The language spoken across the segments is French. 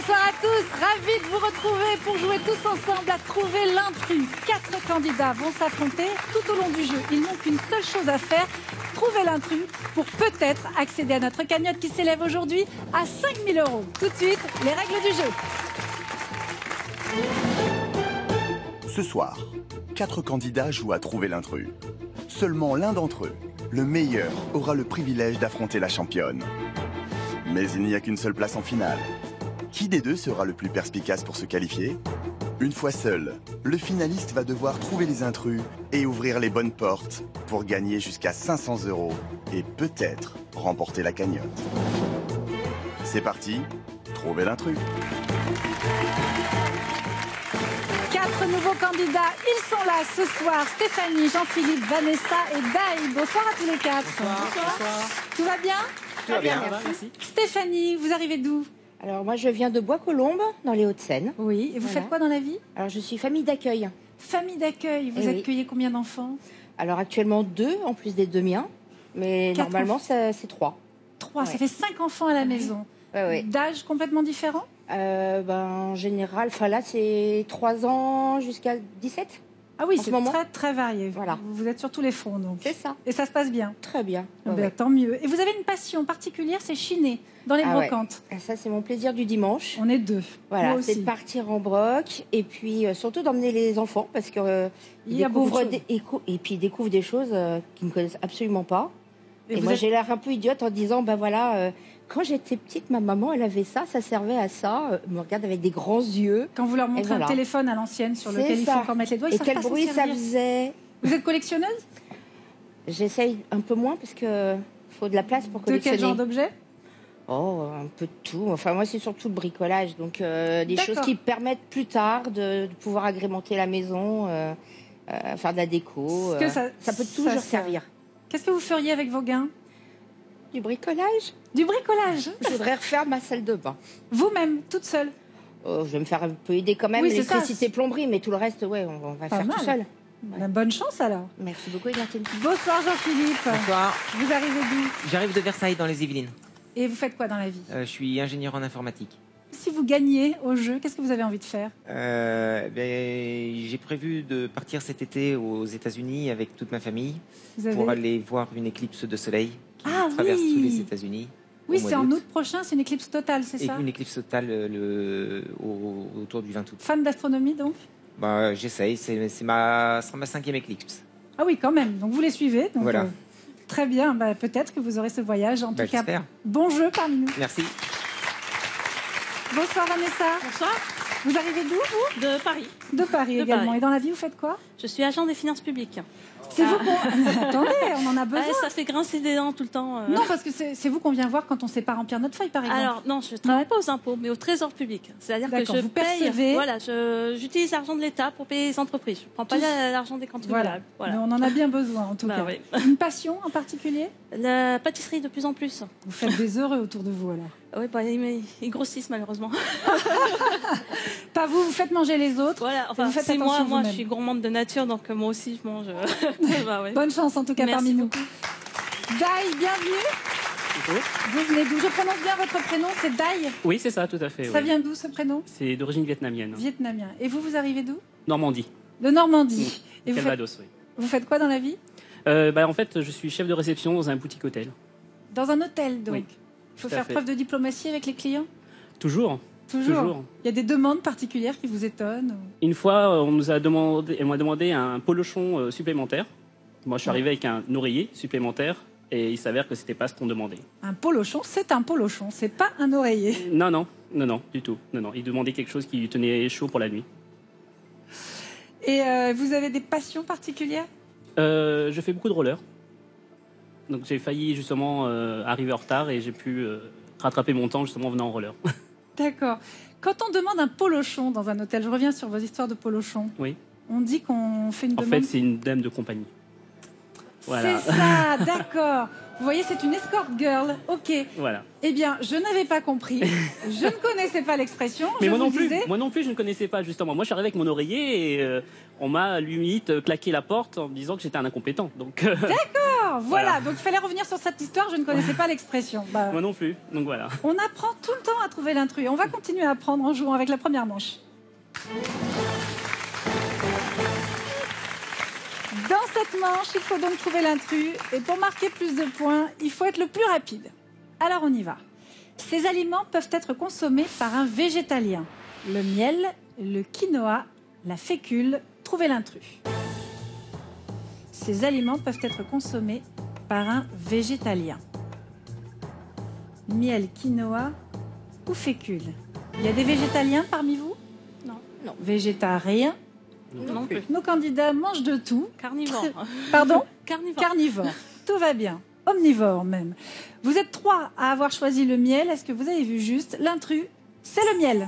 Bonsoir à tous, ravi de vous retrouver pour jouer tous ensemble à trouver l'intrus. 4 candidats vont s'affronter tout au long du jeu. Ils n'ont qu'une seule chose à faire, trouver l'intrus pour peut-être accéder à notre cagnotte qui s'élève aujourd'hui à 5 000 €. Tout de suite, les règles du jeu. Ce soir, 4 candidats jouent à trouver l'intrus. Seulement l'un d'entre eux, le meilleur, aura le privilège d'affronter la championne. Mais il n'y a qu'une seule place en finale. Qui des deux sera le plus perspicace pour se qualifier? Une fois seul, le finaliste va devoir trouver les intrus et ouvrir les bonnes portes pour gagner jusqu'à 500 € et peut-être remporter la cagnotte. C'est parti, trouvez l'intrus. 4 nouveaux candidats, ils sont là ce soir. Stéphanie, Jean-Philippe, Vanessa et Dai. Bonsoir à tous les 4. Bonsoir. Tout va bien? Tout va bien, merci. Stéphanie, vous arrivez d'où? Alors moi je viens de Bois-Colombes, dans les Hauts-de-Seine. Oui, et vous faites quoi dans la vie? Alors je suis famille d'accueil. Famille d'accueil, vous Eh oui. accueillez combien d'enfants? Alors actuellement 2 en plus des 2 miens, mais 4 normalement c'est 3. 3, ça Ouais. fait 5 enfants à la maison. Ouais. D'âge complètement différent? En général, là c'est 3 ans jusqu'à 17. Ah oui, En c'est ce moment. très très varié. Voilà. Vous êtes sur tous les fronts donc. C'est ça. Et ça se passe bien. Très bien. Ah ben, tant mieux. Et vous avez une passion particulière, c'est chiner dans les brocantes. Ouais. Ça c'est mon plaisir du dimanche. On est 2. Voilà, Moi c'est aussi. de partir en broc et puis surtout d'emmener les enfants parce que Il y a beaucoup de et puis ils découvrent des choses qu'ils ne connaissent absolument pas. Et vous moi êtes- j'ai l'air un peu idiote en disant quand j'étais petite, ma maman elle avait ça, ça servait à ça. Elle me regarde avec des grands yeux. Quand vous leur montrez voilà. un téléphone à l'ancienne sur C'est lequel il faut ça. encore mettre les doigts, ils Et savent quel pas s'en bruit ça servir. faisait. Vous êtes collectionneuse? J'essaye un peu moins parce que faut de la place pour De collectionner. quel genre d'objet? Oh, un peu de tout. Enfin, moi, c'est surtout le bricolage. Donc, des D'accord. choses qui permettent plus tard de pouvoir agrémenter la maison, faire de la déco. Est-ce que ça peut ça toujours sert? servir. Qu'est-ce que vous feriez avec vos gains? Du bricolage. Du bricolage. Je voudrais refaire ma salle de bain. Vous-même, toute seule. Oh, je vais me faire un peu aider quand même. Oui, c'est ça. L'électricité, plomberie, mais tout le reste, on va Pas faire mal. tout seul. Ben, bonne chance alors. Merci beaucoup, Églantine. Bonsoir Jean-Philippe. Bonsoir, Vous arrivez d'où? j'arrive de Versailles dans les Yvelines. Et vous faites quoi dans la vie? Je suis ingénieur en informatique. Si vous gagnez au jeu, qu'est-ce que vous avez envie de faire? J'ai prévu de partir cet été aux États-Unis avec toute ma famille Vous avez... pour aller voir une éclipse de soleil qui Ah traverse oui. tous les États-Unis. Oui, au mois c'est en d'août. août prochain, c'est une éclipse totale, c'est Et ça? une éclipse totale autour du 20 août. Fan d'astronomie donc? J'essaye, c'est ma 5e éclipse. Ah oui, quand même. Donc vous les suivez. Donc, Voilà. Très bien. Bah, peut-être que vous aurez ce voyage. En tout cas, J'espère. bon jeu parmi nous. Merci. Bonsoir Vanessa. Bonsoir, Vous arrivez d'où vous? de Paris. De Paris De également. Paris. Et dans la vie, vous faites quoi? Je suis agent des finances publiques. C'est vous qu'on... Attendez, on en a besoin. Ça fait grincer des dents tout le temps. Non, parce que c'est vous qu'on vient voir quand on ne sait pas remplir notre feuille, par exemple. Alors, non, je ne travaille pas aux impôts, mais au trésor public. C'est-à-dire que D'accord, je vous paye. percevez. Voilà, j'utilise l'argent de l'État pour payer les entreprises. Je ne prends pas Tous. l'argent des contribuables. Mais on en a bien besoin, en tout Bah cas. oui. Une passion en particulier? La pâtisserie de plus en plus. Vous faites des heureux autour de vous, alors. Oui, ils grossissent malheureusement. Pas vous, vous faites manger les autres. Voilà, Et enfin, vous faites c'est attention moi je vous-même. suis gourmande de nature, donc moi aussi je mange. Bah ouais. Bonne chance, en tout cas, Merci parmi nous. beaucoup. Dai, bienvenue. Vous venez d'où? Je prononce bien votre prénom, c'est Dai. Oui, c'est ça, tout à fait. Ça oui. vient d'où, ce prénom? C'est d'origine vietnamienne. Vietnamien. Et vous, vous arrivez d'où? Normandie, De Normandie. Et Calvados, oui. vous faites quoi dans la vie? En fait, je suis chef de réception dans un boutique hôtel. Dans un hôtel, donc. Oui, Il faut tout à faire fait. preuve de diplomatie avec les clients? Toujours. Toujours. Il y a des demandes particulières qui vous étonnent? Une fois, elle m'a demandé un polochon supplémentaire. Moi, je suis arrivé avec un oreiller supplémentaire et il s'avère que c'était pas ce qu'on demandait. Un polochon, c'est un polochon, c'est pas un oreiller. Non, du tout. Non, il demandait quelque chose qui lui tenait chaud pour la nuit. Et vous avez des passions particulières? Je fais beaucoup de roller. Donc j'ai failli justement arriver en retard et j'ai pu rattraper mon temps justement en venant en roller. D'accord. Quand on demande un polochon dans un hôtel, je reviens sur vos histoires de polochon, Oui. on dit qu'on fait une En demande... fait, c'est une dame de compagnie. Voilà. C'est ça, d'accord. Vous voyez, c'est une escort girl. Ok. Voilà. Eh bien, je n'avais pas compris. Je ne connaissais pas l'expression. Mais je moi vous non plus. disais- Moi non plus, je ne connaissais pas justement. Moi, je suis arrivé avec mon oreiller et on m'a limite claqué la porte en me disant que j'étais un incompétent. Donc. D'accord. D'accord, voilà. Donc il fallait revenir sur cette histoire, je ne connaissais pas l'expression. Bah, Moi non plus, donc voilà. on apprend tout le temps à trouver l'intrus. On va continuer à apprendre en jouant avec la première manche. Dans cette manche, il faut donc trouver l'intrus. Et pour marquer plus de points, il faut être le plus rapide. Alors on y va. Ces aliments peuvent être consommés par un végétalien. Le miel, le quinoa, la fécule, trouvez l'intrus. Ces aliments peuvent être consommés par un végétalien. Miel, quinoa ou fécule. Il y a des végétaliens parmi vous? Non. Non. Végétariens? Non plus. Nos candidats mangent de tout. Carnivore. Pardon? Carnivore. Carnivore. Tout va bien. Omnivore même. Vous êtes 3 à avoir choisi le miel. Est-ce que vous avez vu juste? L'intrus, c'est le miel.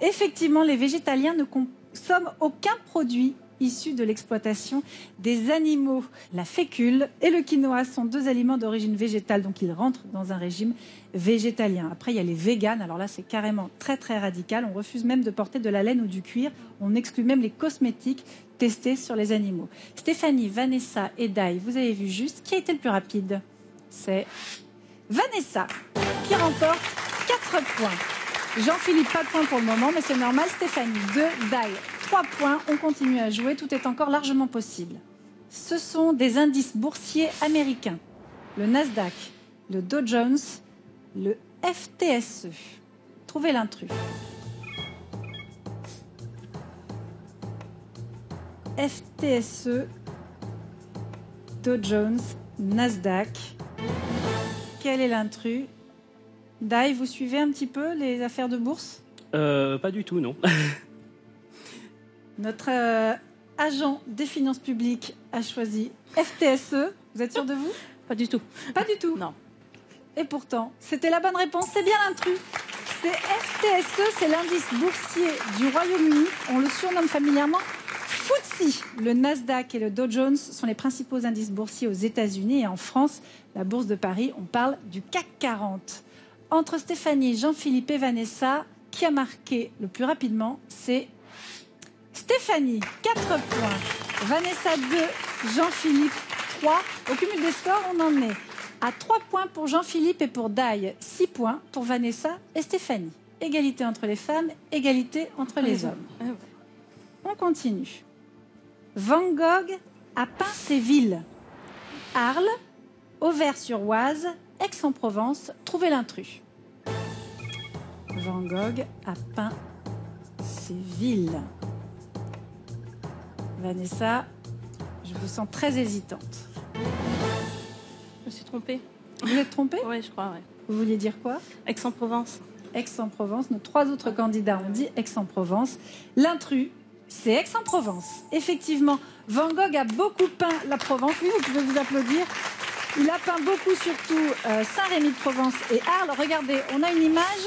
Effectivement, les végétaliens ne consomment aucun produit issu de l'exploitation des animaux. La fécule et le quinoa sont 2 aliments d'origine végétale, donc ils rentrent dans un régime végétalien. Après, il y a les véganes. Alors là, c'est carrément très, très radical. On refuse même de porter de la laine ou du cuir. On exclut même les cosmétiques testés sur les animaux. Stéphanie, Vanessa et Dai, vous avez vu juste. Qui a été le plus rapide? C'est Vanessa qui remporte 4 points. Jean-Philippe, pas de points pour le moment, mais c'est normal. Stéphanie, 2, Dai, 3 points. On continue à jouer. Tout est encore largement possible. Ce sont des indices boursiers américains. Le Nasdaq, le Dow Jones, le FTSE. Trouvez l'intrus. FTSE, Dow Jones, Nasdaq. Quel est l'intrus? Dai, vous suivez un petit peu les affaires de bourse? Pas du tout, non. Notre agent des finances publiques a choisi FTSE. Vous êtes sûr de vous? Pas du tout. Pas du tout. Non. Et pourtant, c'était la bonne réponse. C'est bien l'intrus. C'est FTSE, c'est l'indice boursier du Royaume-Uni. On le surnomme familièrement FTSE. Le Nasdaq et le Dow Jones sont les principaux indices boursiers aux États-Unis. Et en France, la bourse de Paris, on parle du CAC 40. Entre Stéphanie, Jean-Philippe et Vanessa, qui a marqué le plus rapidement, c'est Stéphanie, 4 points. Vanessa, 2. Jean-Philippe, 3. Au cumul des scores, on en est à 3 points pour Jean-Philippe et pour Dai, 6 points pour Vanessa et Stéphanie. Égalité entre les femmes, égalité entre les hommes. On continue. Van Gogh a peint ses villes. Arles, Auvers-sur-Oise, Aix-en-Provence, trouvez l'intrus. Van Gogh a peint ses villes. Vanessa, je vous sens très hésitante. Je me suis trompée. Vous êtes trompée? Oui, je crois, ouais. Vous vouliez dire quoi? Aix-en-Provence. Aix-en-Provence. Nos 3 autres candidats ont dit Aix-en-Provence. L'intrus, c'est Aix-en-Provence. Effectivement, Van Gogh a beaucoup peint la Provence. Oui, vous pouvez vous applaudir. Il a peint beaucoup, surtout Saint-Rémy-de-Provence et Arles. Regardez, on a une image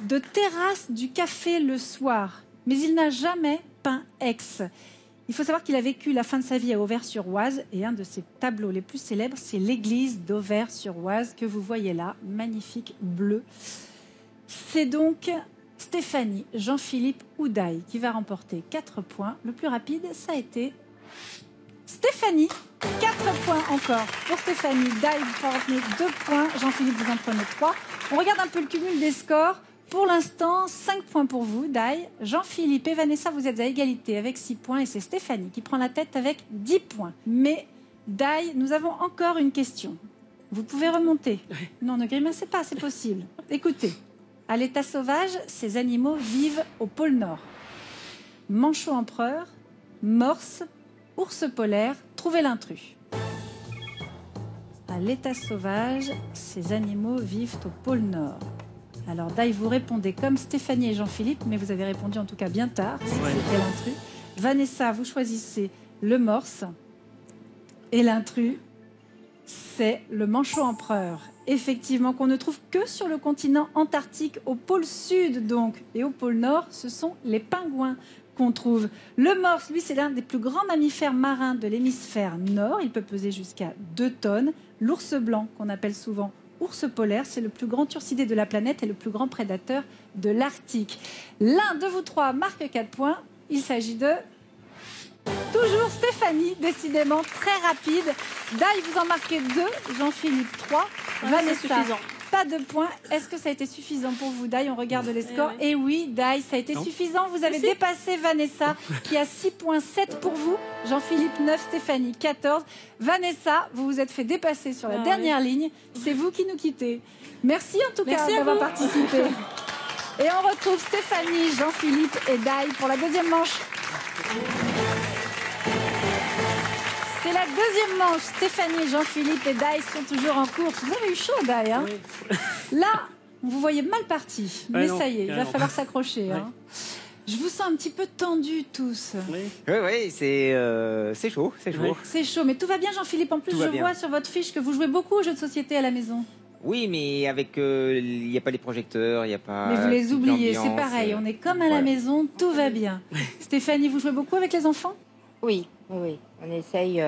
de terrasse du café le soir. Mais il n'a jamais peint Aix. Il faut savoir qu'il a vécu la fin de sa vie à Auvers-sur-Oise. Et un de ses tableaux les plus célèbres, c'est l'église d'Auvers-sur-Oise que vous voyez là, magnifique bleu. C'est donc Stéphanie, Jean-Philippe ou Dai qui va remporter 4 points. Le plus rapide, ça a été Stéphanie. 4 points encore pour Stéphanie. Dai, vous en prenez 2 points. Jean-Philippe, vous en prenez 3. On regarde un peu le cumul des scores. Pour l'instant, 5 points pour vous, Dai. Jean-Philippe et Vanessa, vous êtes à égalité avec 6 points. Et c'est Stéphanie qui prend la tête avec 10 points. Mais Dai, nous avons encore une question. Vous pouvez remonter. Non, ne grimacez pas, c'est possible. Écoutez, à l'état sauvage, ces animaux vivent au pôle Nord. Manchot empereur, morse, ours polaire, trouvez l'intrus. À l'état sauvage, ces animaux vivent au pôle Nord. Alors, Dai, vous répondez comme Stéphanie et Jean-Philippe, mais vous avez répondu en tout cas bien tard, si c'était l'intrus. Vanessa, vous choisissez le morse. Et l'intrus, c'est le manchot empereur. Effectivement, qu'on ne trouve que sur le continent antarctique, au pôle sud donc, et au pôle nord, ce sont les pingouins qu'on trouve. Le morse, lui, c'est l'un des plus grands mammifères marins de l'hémisphère nord. Il peut peser jusqu'à 2 tonnes. L'ours blanc, qu'on appelle souvent ours polaire, c'est le plus grand ursidé de la planète et le plus grand prédateur de l'Arctique. L'un de vous 3 marque 4 points. Il s'agit de toujours Stéphanie, décidément très rapide. Dai, vous en marquez 2, Jean-Philippe 3, Ouais, Vanessa, c'est suffisant. pas de points. Est-ce que ça a été suffisant pour vous, Dai? On regarde les scores. Eh Et oui, Dai, ça a été Non. suffisant. Vous avez dépassé Vanessa, qui a 6,7 pour vous. Jean-Philippe 9, Stéphanie 14. Vanessa, vous vous êtes fait dépasser sur la Ah dernière ligne. C'est vous qui nous quittez. Merci en tout cas Merci à d'avoir vous. participé. Et on retrouve Stéphanie, Jean-Philippe et Dai pour la deuxième manche. C'est la deuxième manche. Stéphanie, Jean-Philippe et Dai sont toujours en course. Vous avez eu chaud, Dai. Hein Là, vous voyez mal parti. Ouais, Mais non, ça y est, il va carrément. falloir s'accrocher. Hein. Je vous sens un petit peu tendus tous. Oui. Oui, c'est chaud, c'est chaud. Ouais. C'est chaud, mais tout va bien, Jean-Philippe. En plus, Tout je va bien. vois sur votre fiche que vous jouez beaucoup aux jeux de société à la maison. Oui, mais avec il n'y a pas les projecteurs, il n'y a pas. Mais vous les toute oubliez, c'est l'ambiance, pareil. On est comme à la voilà. maison, tout va bien. Stéphanie, vous jouez beaucoup avec les enfants? Oui, oui, oui. On essaye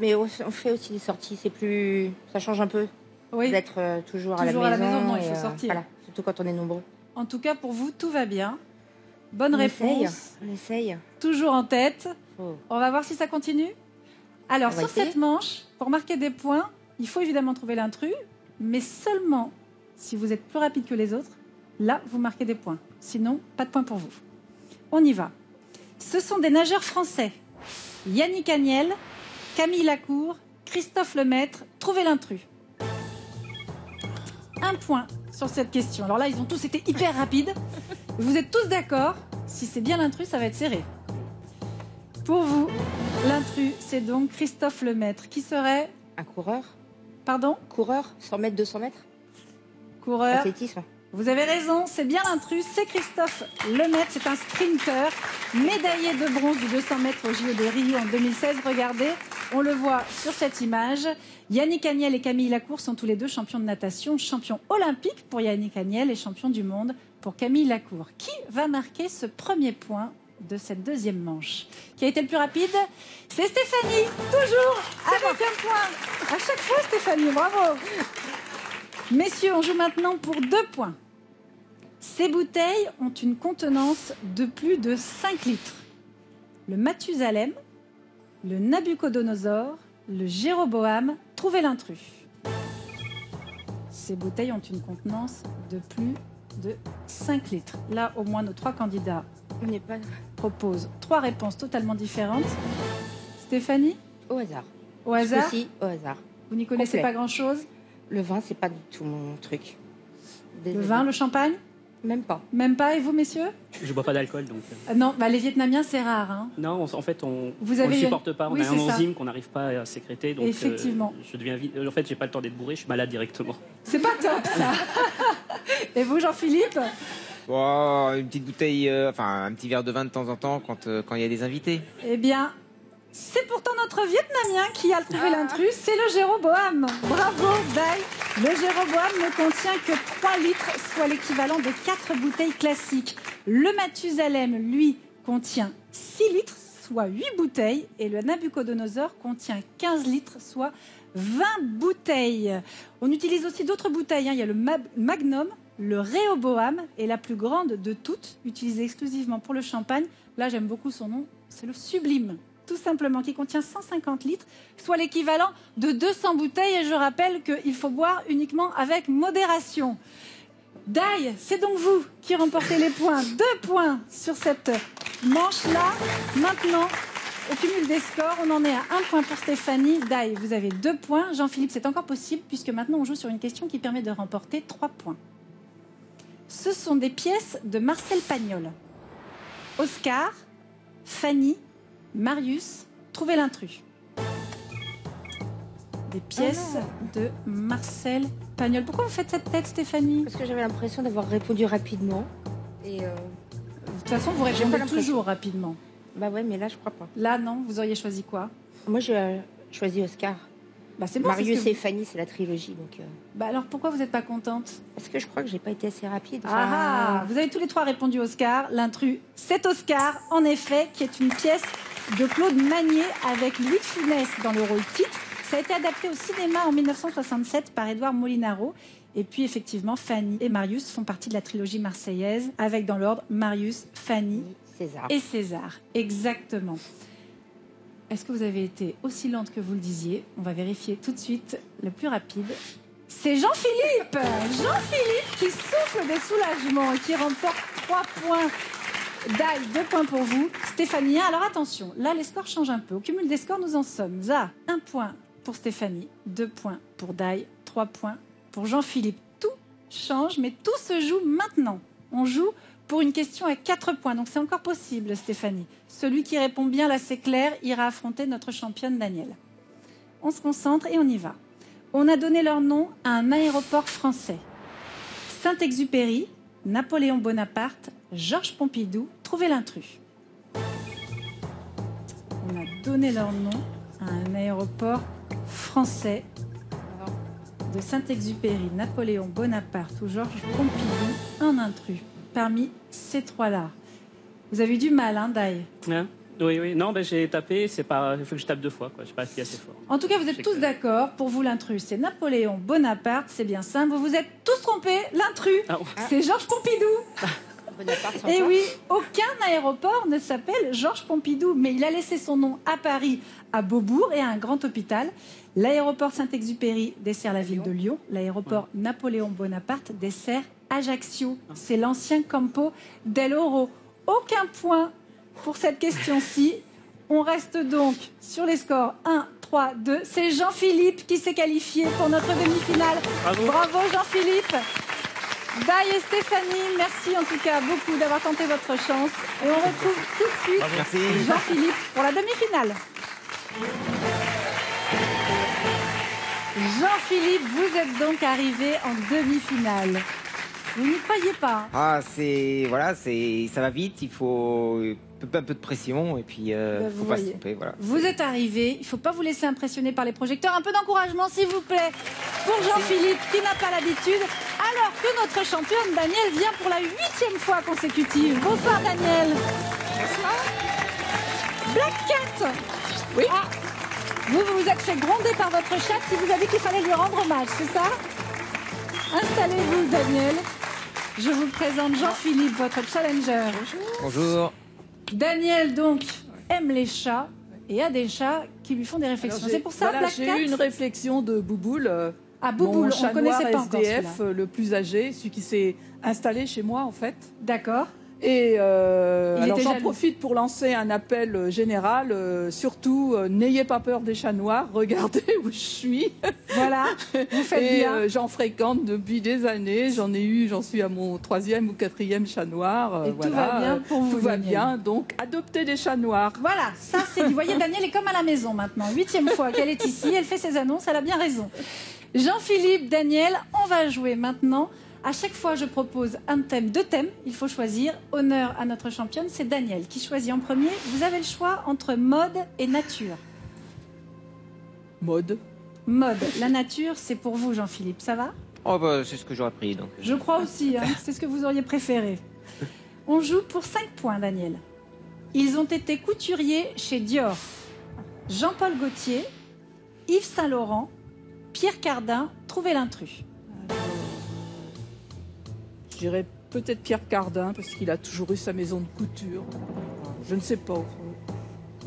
mais on fait aussi des sorties. C'est plus, ça change un peu Oui. d'être toujours à Toujours à la la maison. maison, non, il et, faut sortir. Voilà, surtout quand on est nombreux. En tout cas, pour vous, tout va bien. Bonne On essaye, réponse. on essaye. Toujours en tête. Oh. On va voir si ça continue. Alors, On va sur essayer. cette manche, pour marquer des points, il faut évidemment trouver l'intrus, mais seulement si vous êtes plus rapide que les autres. Là, vous marquez des points. Sinon, pas de points pour vous. On y va. Ce sont des nageurs français. Yannick Agnel, Camille Lacour, Christophe Lemaître. Trouvez l'intrus. Un point sur cette question. Alors là, ils ont tous été hyper rapides. Vous êtes tous d'accord? Si c'est bien l'intrus, ça va être serré. Pour vous, l'intrus, c'est donc Christophe Lemaître. Qui serait... Un coureur, Pardon? 100 mètres, 200 mètres, Coureur. athlétisme. Vous avez raison, c'est bien l'intrus, c'est Christophe Lemaître, c'est un sprinter, médaillé de bronze du 200 mètres au JO de Rio en 2016. Regardez, on le voit sur cette image. Yannick Agnel et Camille Lacour sont tous les deux champions de natation, champions olympiques pour Yannick Agnel et champion du monde pour Camille Lacour. Qui va marquer ce premier point de cette deuxième manche? Qui a été le plus rapide? C'est Stéphanie, toujours avec un point. À chaque fois, Stéphanie, bravo. Messieurs, on joue maintenant pour 2 points. Ces bouteilles ont une contenance de plus de 5 litres. Le Mathusalem, le Nabucodonosor, le Jéroboam. Trouvez l'intrus. Ces bouteilles ont une contenance de plus de 5 litres. Là, au moins, nos 3 candidats On n'est pas proposent 3 réponses totalement différentes. Stéphanie, au hasard. au hasard, Si, au hasard. vous n'y connaissez Complet. pas grand-chose. Le vin, c'est pas du tout mon truc. Le vin, le champagne, Même pas. même pas. Et vous, messieurs? Je bois pas d'alcool, donc. Non, bah, les Vietnamiens, c'est rare. Hein. Non, en fait, on Vous ne avez- le supporte pas. On Oui, a c'est un ça. enzyme qu'on n'arrive pas à sécréter. Donc, Effectivement. je deviens vite. En fait, j'ai pas le temps d'être bourré, je suis malade directement. C'est pas top, ça. Et vous, Jean-Philippe? Oh, une petite bouteille, enfin un petit verre de vin de temps en temps quand il y a des invités. Eh bien, c'est pourtant notre Vietnamien qui a trouvé l'intrus, c'est le Jéroboam. Bravo, Dai. Le Jéroboam ne contient que 3 litres, soit l'équivalent de 4 bouteilles classiques. Le Mathusalem, lui, contient 6 litres, soit 8 bouteilles. Et le Nabucodonosor contient 15 litres, soit 20 bouteilles. On utilise aussi d'autres bouteilles. Hein. Il y a le Magnum, le Réhoboam et la plus grande de toutes, utilisée exclusivement pour le champagne. Là, j'aime beaucoup son nom, c'est le Sublime. Tout simplement, qui contient 150 litres, soit l'équivalent de 200 bouteilles. Et je rappelle qu'il faut boire uniquement avec modération. Dai, c'est donc vous qui remportez les points. 2 points sur cette manche-là. Maintenant, au cumul des scores, on en est à 1 point pour Stéphanie. Dai, vous avez 2 points. Jean-Philippe, c'est encore possible puisque maintenant on joue sur une question qui permet de remporter 3 points. Ce sont des pièces de Marcel Pagnol. Oscar, Fanny, Marius, trouvez l'intrus. Des pièces de Marcel Pagnol. Pourquoi vous faites cette tête, Stéphanie? Parce que j'avais l'impression d'avoir répondu rapidement. Et De toute façon, vous J'ai répondez pas l'impression. toujours rapidement. bah ouais, mais là, je crois pas. Là, non, vous auriez choisi quoi? Moi, j'ai choisi Oscar. Bah, c'est bon, c'est Marius ce que et Fanny, c'est la trilogie. Donc, Bah, alors, pourquoi vous n'êtes pas contente? parce que je crois que j'ai pas été assez rapide. Ah, vous avez tous les 3 répondu Oscar. L'intrus, c'est Oscar, en effet, qui est une pièce de Claude Magnier avec Louis de Funès dans le rôle titre. Ça a été adapté au cinéma en 1967 par Édouard Molinaro. Et puis, effectivement, Fanny et Marius font partie de la trilogie marseillaise, avec dans l'ordre Marius, Fanny César. et César. Exactement. Est-ce que vous avez été aussi lente que vous le disiez? On va vérifier tout de suite le plus rapide. C'est Jean-Philippe! Jean-Philippe qui souffle des soulagements et qui remporte 3 points. Dai, 2 points pour vous. Stéphanie, 1. Alors attention, là les scores changent un peu. Au cumul des scores, nous en sommes à 1 point pour Stéphanie, 2 points pour Dai, 3 points pour Jean-Philippe. Tout change, mais tout se joue maintenant. On joue pour une question à 4 points, donc c'est encore possible, Stéphanie. Celui qui répond bien, là c'est clair, ira affronter notre championne Danielle. On se concentre et on y va. On a donné leur nom à un aéroport français. Saint-Exupéry, Napoléon Bonaparte, Georges Pompidou, trouvez l'intrus. On a donné leur nom à un aéroport français de Saint-Exupéry, Napoléon Bonaparte ou Georges Pompidou, un intrus parmi ces 3-là. Vous avez eu du mal, hein, Dai? Hein? Oui. Non, j'ai tapé. C'est pas. Il faut que je tape 2 fois. Quoi. Je n'ai pas appuyé assez fort. En tout cas, vous êtes tous d'accord. Pour vous, l'intrus, c'est Napoléon Bonaparte. C'est bien simple. Vous vous êtes tous trompés. L'intrus, c'est Georges Pompidou. Et oui, aucun aéroport ne s'appelle Georges Pompidou, mais il a laissé son nom à Paris, à Beaubourg et à un grand hôpital. L'aéroport Saint-Exupéry dessert la ville de Lyon. L'aéroport Napoléon Bonaparte dessert Ajaccio. C'est l'ancien Campo del Oro. Aucun point pour cette question-ci. On reste donc sur les scores 1, 3, 2. C'est Jean-Philippe qui s'est qualifié pour notre demi-finale. Bravo Jean-Philippe. Dai et Stéphanie, merci en tout cas beaucoup d'avoir tenté votre chance. Et on retrouve tout de suite Jean-Philippe pour la demi-finale. Jean-Philippe, vous êtes donc arrivé en demi-finale. Vous n'y croyez pas? Ça va vite, il faut un peu de pression et puis faut pas se tromper. Voilà. Vous êtes arrivé, il ne faut pas vous laisser impressionner par les projecteurs. Un peu d'encouragement, s'il vous plaît, pour Jean-Philippe qui n'a pas l'habitude. Alors que notre championne Danielle vient pour la 8e fois consécutive. Bonsoir Danielle. Bonsoir. Black Cat. Oui. Vous vous êtes fait gronder par votre chat qui vous a dit qu'il fallait lui rendre hommage, c'est ça? Installez-vous Danielle. Je vous présente Jean-Philippe, votre challenger. Bonjour. Daniel, donc, aime les chats et a des chats qui lui font des réflexions. C'est pour ça, voilà, Black Cat. J'ai eu une réflexion de Bouboule. Bouboule, mon chat on ne connaissait noir pas encore SDF, celui-là. le plus âgé, celui qui s'est installé chez moi, en fait. D'accord. Et alors était j'en jaloux. profite pour lancer un appel général. Surtout, n'ayez pas peur des chats noirs. Regardez où je suis. Voilà, vous faites Et bien. j'en fréquente depuis des années. J'en suis à mon 3e ou 4e chat noir. Et voilà. tout va bien pour vous, Tout va Daniel. bien. Donc, adoptez des chats noirs. Voilà, ça c'est dit. Vous voyez, Daniel est comme à la maison maintenant. 8e fois qu'elle est ici, elle fait ses annonces, elle a bien raison. Jean-Philippe, Daniel, on va jouer maintenant. À chaque fois, je propose un thème, 2 thèmes. Il faut choisir. Honneur à notre championne, c'est Daniel qui choisit en premier. Vous avez le choix entre mode et nature. Mode. Mode, la nature, c'est pour vous, Jean-Philippe. Ça va? C'est ce que j'aurais pris. Donc. Je crois aussi, hein. C'est ce que vous auriez préféré. On joue pour 5 points, Daniel. Ils ont été couturiers chez Dior. Jean-Paul Gaultier, Yves Saint-Laurent, Pierre Cardin, trouvez l'intrus. Je dirais peut-être Pierre Cardin, parce qu'il a toujours eu sa maison de couture. Je ne sais pas.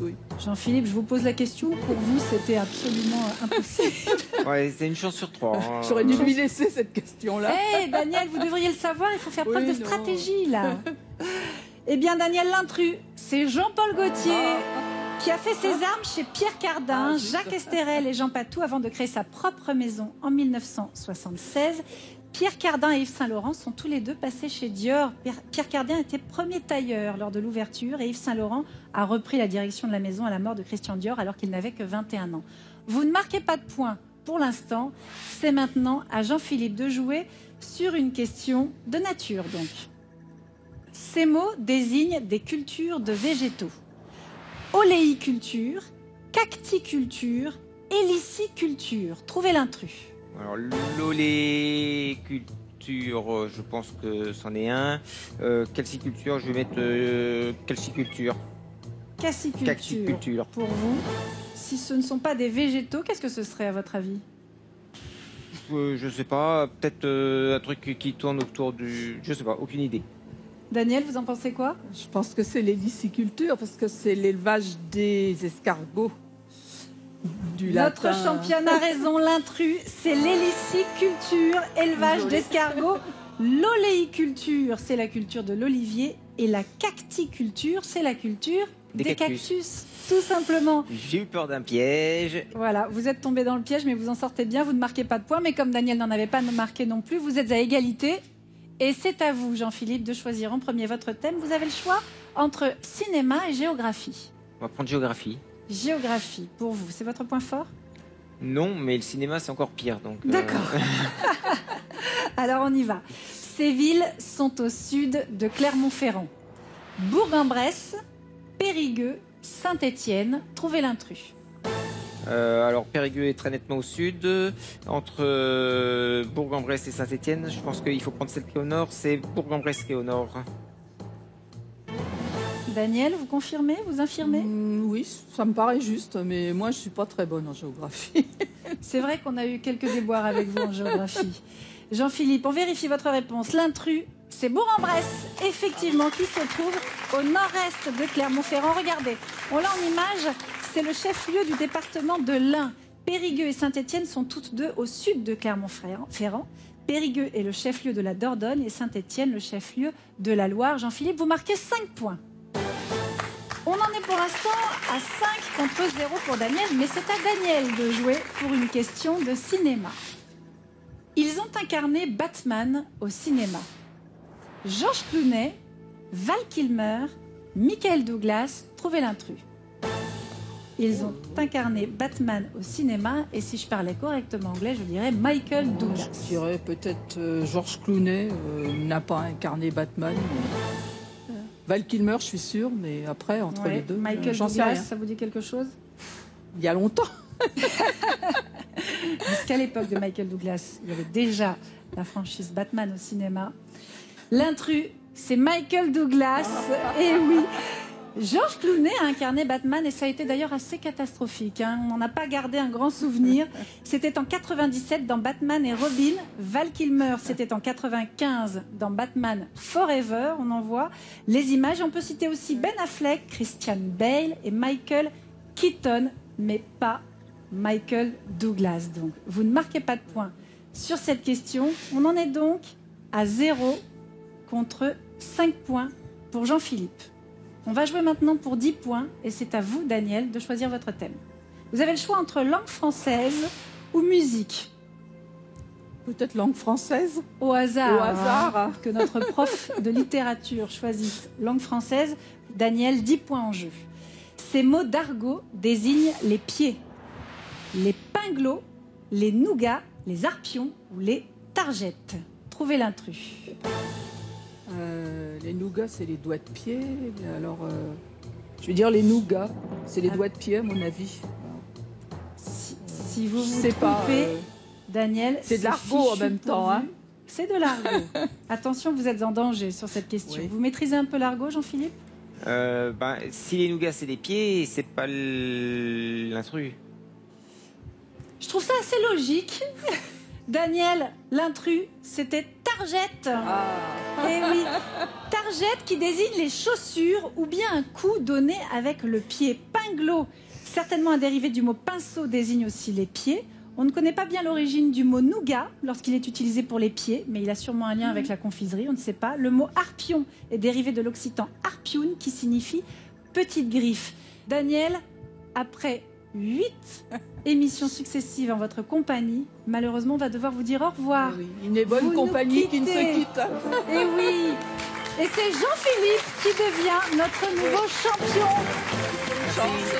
Oui. Jean-Philippe, je vous pose la question. Pour vous, c'était absolument impossible. Ouais, c'est une chance sur 3. Hein. J'aurais dû lui laisser cette question-là. Hé, Daniel, vous devriez le savoir, il faut faire preuve Oui, de non. stratégie, là. Eh bien, Daniel, l'intrus, c'est Jean-Paul Gaultier qui a fait ses armes chez Pierre Cardin, Jacques Esterel et Jean Patou avant de créer sa propre maison en 1976. Pierre Cardin et Yves Saint-Laurent sont tous les deux passés chez Dior. Pierre Cardin était premier tailleur lors de l'ouverture et Yves Saint-Laurent a repris la direction de la maison à la mort de Christian Dior alors qu'il n'avait que 21 ans. Vous ne marquez pas de points pour l'instant. C'est maintenant à Jean-Philippe de jouer sur une question de nature donc. Ces mots désignent des cultures de végétaux. Oléiculture, cacticulture, héliciculture. Trouvez l'intrus. Alors, l'oléiculture, je pense que c'en est un. Calciculture, je vais mettre calciculture. Cassiculture. Pour vous. Si ce ne sont pas des végétaux, qu'est-ce que ce serait à votre avis? Je sais pas, peut-être un truc qui tourne autour du... Je sais pas, aucune idée. Daniel, vous en pensez quoi? Je pense que c'est l'héliciculture, parce que c'est l'élevage des escargots. Du Notre latin. championne a raison, l'intrus, c'est l'héliciculture, élevage Désolée. d'escargots. L'oléiculture, c'est la culture de l'olivier. Et la cacticulture, c'est la culture des cactus. Tout simplement. J'ai eu peur d'un piège. Voilà, vous êtes tombé dans le piège, mais vous en sortez bien, vous ne marquez pas de points. Mais comme Daniel n'en avait pas marqué non plus, vous êtes à égalité. Et c'est à vous, Jean-Philippe, de choisir en premier votre thème. Vous avez le choix entre cinéma et géographie. On va prendre géographie. Géographie, pour vous, c'est votre point fort? Non, mais le cinéma, c'est encore pire. Donc, D'accord. Alors on y va. Ces villes sont au sud de Clermont-Ferrand. Bourg-en-Bresse, Périgueux, Saint-Étienne. Trouvez l'intrus. Alors, Périgueux est très nettement au sud. Entre Bourg-en-Bresse et Saint-Étienne, je pense qu'il faut prendre celle qui est au nord. C'est Bourg-en-Bresse qui est au nord. Daniel, vous confirmez? Vous infirmez? Oui, ça me paraît juste, mais moi je suis pas très bonne en géographie. C'est vrai qu'on a eu quelques déboires avec vous en géographie. Jean-Philippe, on vérifie votre réponse. L'intrus, c'est Bourg-en-Bresse, effectivement, qui se trouve au nord-est de Clermont-Ferrand. Regardez, on l'a en image, c'est le chef-lieu du département de l'Ain. Périgueux et Saint-Étienne sont toutes deux au sud de Clermont-Ferrand. Périgueux est le chef-lieu de la Dordogne et Saint-Étienne le chef-lieu de la Loire. Jean-Philippe, vous marquez 5 points. On en est pour l'instant à 5 contre 0 pour Daniel, mais c'est à Daniel de jouer pour une question de cinéma. Ils ont incarné Batman au cinéma. George Clooney, Val Kilmer, Michael Douglas, trouvez l'intrus. Ils ont incarné Batman au cinéma, et si je parlais correctement anglais, je dirais Michael Douglas. Je dirais peut-être George Clooney n'a pas incarné Batman. Val Kilmer, je suis sûre, mais après, entre Ouais, les deux, Michael j'en sais Douglas, rien. ça vous dit quelque chose? Il y a longtemps. Jusqu'à l'époque de Michael Douglas, il y avait déjà la franchise Batman au cinéma. L'intrus, c'est Michael Douglas. Et oui, George Clooney a incarné Batman et ça a été d'ailleurs assez catastrophique. On n'en a pas gardé un grand souvenir. C'était en 97 dans Batman et Robin. Val Kilmer, c'était en 95 dans Batman Forever. On en voit les images. On peut citer aussi Ben Affleck, Christian Bale et Michael Keaton, mais pas Michael Douglas. Donc, vous ne marquez pas de points sur cette question. On en est donc à 0 contre 5 points pour Jean-Philippe. On va jouer maintenant pour 10 points et c'est à vous, Daniel, de choisir votre thème. Vous avez le choix entre langue française ou musique. Peut-être langue française. Au hasard, Au hasard. hein, que notre prof de littérature choisisse langue française. Daniel, 10 points en jeu. Ces mots d'argot désignent les pieds, les pinglots, les nougats, les arpions ou les targettes. Trouvez l'intrus. Les nougats, c'est les doigts de pied. Alors, je vais dire les nougats. C'est les doigts de pied, à mon avis. Si vous Je vous sais pas, trompez, Daniel, c'est de l'argot en fichu même pour temps, vous. hein. C'est de l'argot. Attention, vous êtes en danger sur cette question. Oui. Vous maîtrisez un peu l'argot, Jean-Philippe? Si les nougats, c'est les pieds, c'est pas l'intrus. Je trouve ça assez logique. Daniel, l'intrus, c'était targette. Eh oui, targette qui désigne les chaussures ou bien un coup donné avec le pied. Pinglot, certainement un dérivé du mot pinceau, désigne aussi les pieds. On ne connaît pas bien l'origine du mot nougat lorsqu'il est utilisé pour les pieds, mais il a sûrement un lien avec la confiserie, on ne sait pas. Le mot arpion est dérivé de l'occitan arpioun qui signifie petite griffe. Daniel, après 8 émissions successives en votre compagnie, malheureusement, on va devoir vous dire au revoir. Oui, une bonne Vous nous compagnie qui ne quittez. se quitte. Et oui, et c'est Jean-Philippe qui devient notre nouveau champion. Chance.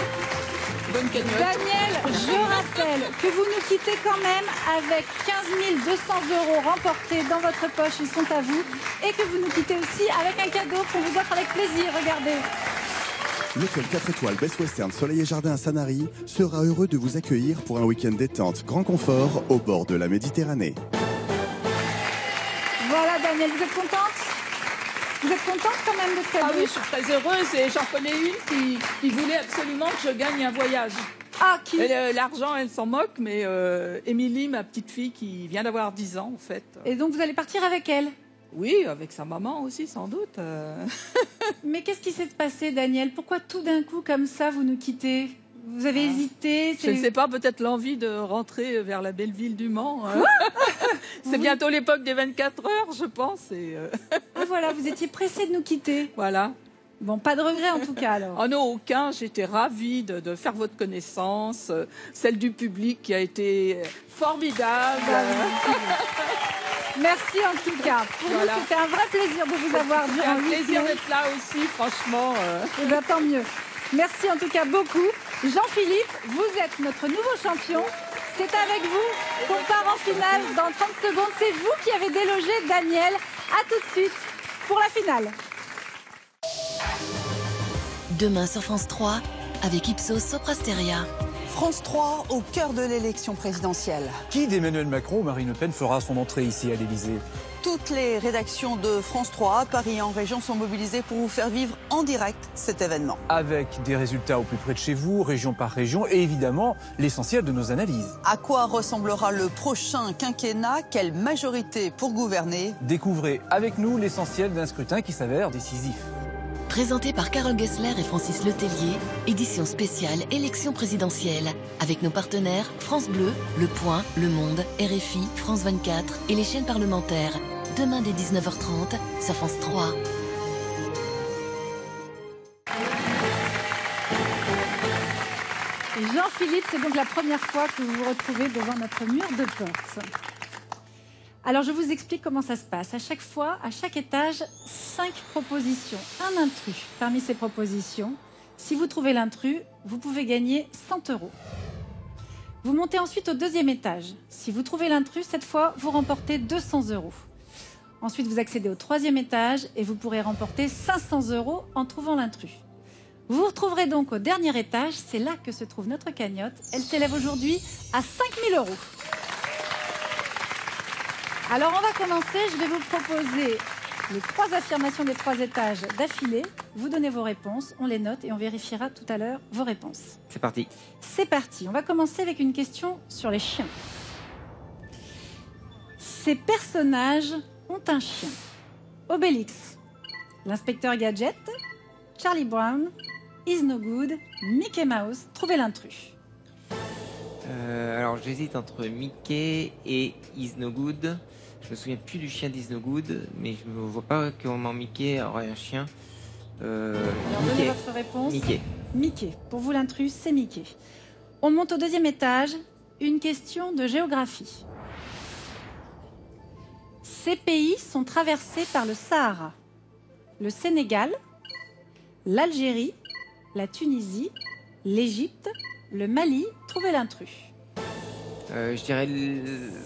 Bonne cagnotte. Daniel, je rappelle que vous nous quittez quand même avec 15 200 € remportés dans votre poche, ils sont à vous. Et que vous nous quittez aussi avec un cadeau qu'on vous offre avec plaisir, regardez. L'hôtel 4 étoiles Best Western Soleil et Jardin à Sanary sera heureux de vous accueillir pour un week-end détente grand confort au bord de la Méditerranée. Voilà Daniel, vous êtes contente? Vous êtes contente quand même de ce cadeau? Ah oui, je suis très heureuse et j'en connais une qui voulait absolument que je gagne un voyage. Ah, qui? L'argent, elle s'en moque, mais Émilie, ma petite fille qui vient d'avoir 10 ans, en fait. Et donc vous allez partir avec elle? Oui, avec sa maman aussi, sans doute. Mais qu'est-ce qui s'est passé, Daniel? Pourquoi tout d'un coup, comme ça, vous nous quittez? Vous avez hésité? Je ne sais pas, peut-être l'envie de rentrer vers la belle ville du Mans. C'est bientôt l'époque des 24 heures, je pense. Ah, voilà, vous étiez pressé de nous quitter. Voilà. Bon, pas de regret en tout cas alors. Oh non, aucun. J'étais ravie de faire votre connaissance, celle du public qui a été formidable. Merci en tout cas. Pour nous, c'était un vrai plaisir de vous avoir durant un plaisir d'être là aussi, franchement. Eh bien, tant mieux. Merci en tout cas beaucoup. Jean-Philippe, vous êtes notre nouveau champion. C'est avec vous qu'on part en finale dans 30 secondes. C'est vous qui avez délogé Daniel. À tout de suite pour la finale. Demain sur France 3, avec Ipsos Soprasteria. France 3 au cœur de l'élection présidentielle. Qui d'Emmanuel Macron ou Marine Le Pen fera son entrée ici à l'Élysée? Toutes les rédactions de France 3 à Paris et en région sont mobilisées pour vous faire vivre en direct cet événement. Avec des résultats au plus près de chez vous, région par région, et évidemment l'essentiel de nos analyses. À quoi ressemblera le prochain quinquennat? Quelle majorité pour gouverner? Découvrez avec nous l'essentiel d'un scrutin qui s'avère décisif. Présenté par Carole Gessler et Francis Letellier, édition spéciale élection présidentielle, avec nos partenaires France Bleu, Le Point, Le Monde, RFI, France 24 et les chaînes parlementaires. Demain dès 19h30 sur France 3. Jean-Philippe, c'est donc la première fois que vous vous retrouvez devant notre mur de porte. Alors, je vous explique comment ça se passe. À chaque fois, à chaque étage, 5 propositions. Un intrus. Parmi ces propositions, si vous trouvez l'intrus, vous pouvez gagner 100 €. Vous montez ensuite au deuxième étage. Si vous trouvez l'intrus, cette fois, vous remportez 200 €. Ensuite, vous accédez au troisième étage et vous pourrez remporter 500 € en trouvant l'intrus. Vous vous retrouverez donc au dernier étage. C'est là que se trouve notre cagnotte. Elle s'élève aujourd'hui à 5 000 €. Alors, on va commencer. Je vais vous proposer les 3 affirmations des 3 étages d'affilée. Vous donnez vos réponses, on les note et on vérifiera tout à l'heure vos réponses. C'est parti. C'est parti. On va commencer avec une question sur les chiens. Ces personnages ont un chien. Obélix, l'inspecteur Gadget, Charlie Brown, Is No Good, Mickey Mouse. Trouvez l'intrus. Alors j'hésite entre Mickey et Is No Good. Je me souviens plus du chien d'Is No Good, mais je ne vois pas comment Mickey aurait un chien. Alors Mickey. donnez votre réponse. Mickey. Mickey. Pour vous, l'intrus, c'est Mickey. On monte au deuxième étage. Une question de géographie. Ces pays sont traversés par le Sahara. Le Sénégal, l'Algérie, la Tunisie, l'Égypte, le Mali. Trouvez l'intrus. Je dirais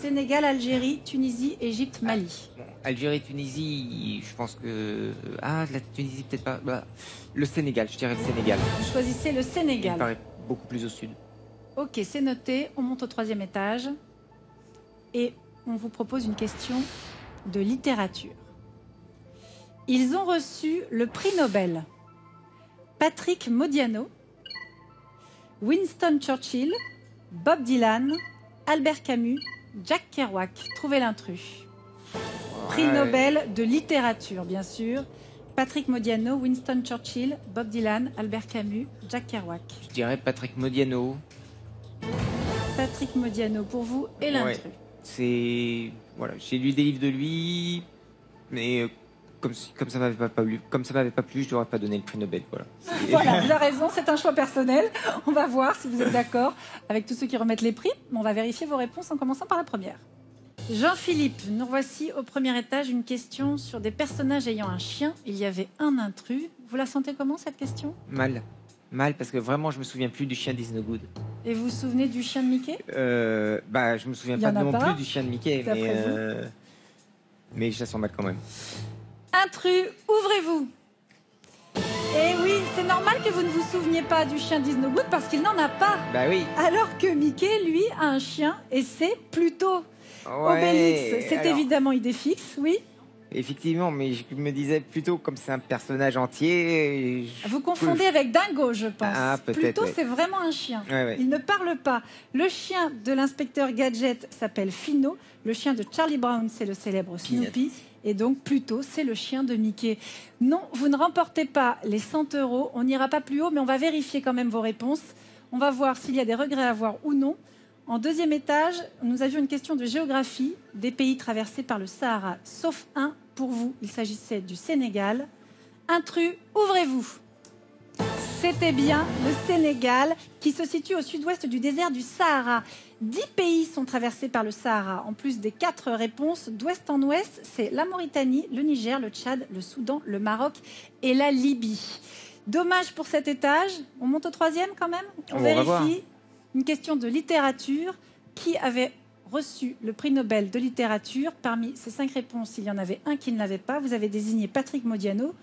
Sénégal, Algérie, Tunisie, Égypte, Mali. Bon, Algérie, Tunisie, je pense que... Ah, la Tunisie, peut-être pas. Bah, le Sénégal, je dirais le Sénégal. Vous choisissez le Il me Sénégal. paraît beaucoup plus au sud. Ok, c'est noté. On monte au troisième étage. Et on vous propose une question de littérature. Ils ont reçu le prix Nobel. Patrick Modiano, Winston Churchill, Bob Dylan, Albert Camus, Jack Kerouac. Trouvez l'intrus. Prix Nobel de littérature, bien sûr. Patrick Modiano, Winston Churchill, Bob Dylan, Albert Camus, Jack Kerouac. Je dirais Patrick Modiano. Patrick Modiano pour vous et l'intrus. Ouais, c'est... Voilà, j'ai lu des livres de lui, mais comme ça m'avait pas plu, je n'aurais pas donné le prix Nobel. Voilà. Voilà, vous avez raison, c'est un choix personnel. On va voir si vous êtes d'accord avec tous ceux qui remettent les prix. On va vérifier vos réponses en commençant par la première. Jean-Philippe, nous voici au premier étage. Une question sur des personnages ayant un chien. Il y avait un intrus. Vous la sentez comment, cette question? Mal, parce que vraiment, je me souviens plus du chien d'Is No Good. Et vous vous souvenez du chien de Mickey? Je me souviens Il y en pas a non pas, plus du chien de Mickey, mais je la sens mal quand même. Intrus, ouvrez-vous. Et oui, c'est normal que vous ne vous souveniez pas du chien d'Is No Good parce qu'il n'en a pas. Bah oui. Alors que Mickey, lui, a un chien et c'est Pluto. Obélix, c'est évidemment idée fixe, oui. Effectivement, mais je me disais plutôt comme c'est un personnage entier. Vous confondez avec Dingo, je pense. Ah, peut-être. Pluto, ouais. c'est vraiment un chien. Ouais. Il ne parle pas. Le chien de l'inspecteur Gadget s'appelle Fino. Le chien de Charlie Brown, c'est le célèbre Snoopy. Et donc, Pluto, c'est le chien de Mickey. Non, vous ne remportez pas les 100 €. On n'ira pas plus haut, mais on va vérifier quand même vos réponses. On va voir s'il y a des regrets à avoir ou non. En deuxième étage, nous avions une question de géographie des pays traversés par le Sahara, sauf un pour vous. Il s'agissait du Sénégal. Intrus, ouvrez-vous. C'était bien le Sénégal, qui se situe au sud-ouest du désert du Sahara. 10 pays sont traversés par le Sahara. En plus des 4 réponses, d'ouest en ouest, c'est la Mauritanie, le Niger, le Tchad, le Soudan, le Maroc et la Libye. Dommage pour cet étage. On monte au troisième quand même. On vérifie. Une question de littérature. Qui avait reçu le prix Nobel de littérature? Parmi ces 5 réponses, il y en avait un qui ne l'avait pas. Vous avez désigné Patrick Modiano,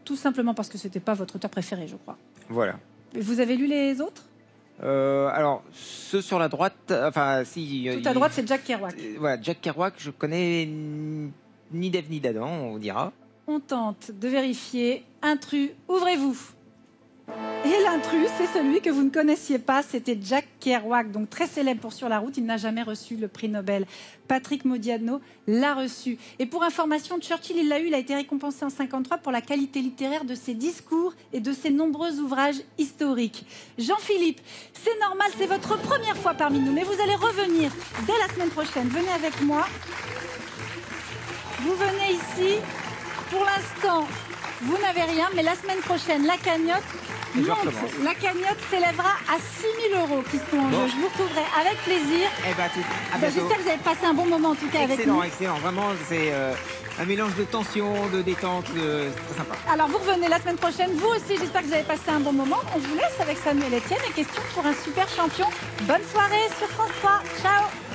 tout simplement parce que ce n'était pas votre auteur préféré, je crois. Voilà. Vous avez lu les autres? Alors, ceux sur la droite, enfin, si. Tout à droite, c'est Jack Kerouac. Voilà, Jack Kerouac, je connais ni d'Ève ni d'Adam, on dira. On tente de vérifier. Intrus, ouvrez-vous. Et l'intrus, c'est celui que vous ne connaissiez pas, c'était Jack Kerouac, donc très célèbre pour Sur la route. Il n'a jamais reçu le prix Nobel. Patrick Modiano l'a reçu. Et pour information, Churchill, il l'a eu, il a été récompensé en 1953 pour la qualité littéraire de ses discours et de ses nombreux ouvrages historiques. Jean-Philippe, c'est normal, c'est votre première fois parmi nous, mais vous allez revenir dès la semaine prochaine. Venez avec moi. Vous venez ici. Pour l'instant, vous n'avez rien, mais la semaine prochaine, la cagnotte monte. La cagnotte s'élèvera à 6 000 € qui sont en jeu. Je vous retrouverai avec plaisir. J'espère que vous avez passé un bon moment en tout cas avec nous. Excellent. Vraiment, c'est un mélange de tension, de détente, c'est très sympa. Alors vous revenez la semaine prochaine. Vous aussi, j'espère que vous avez passé un bon moment. On vous laisse avec Samuel Etienne et questions pour un super champion. Bonne soirée sur France 3. Ciao.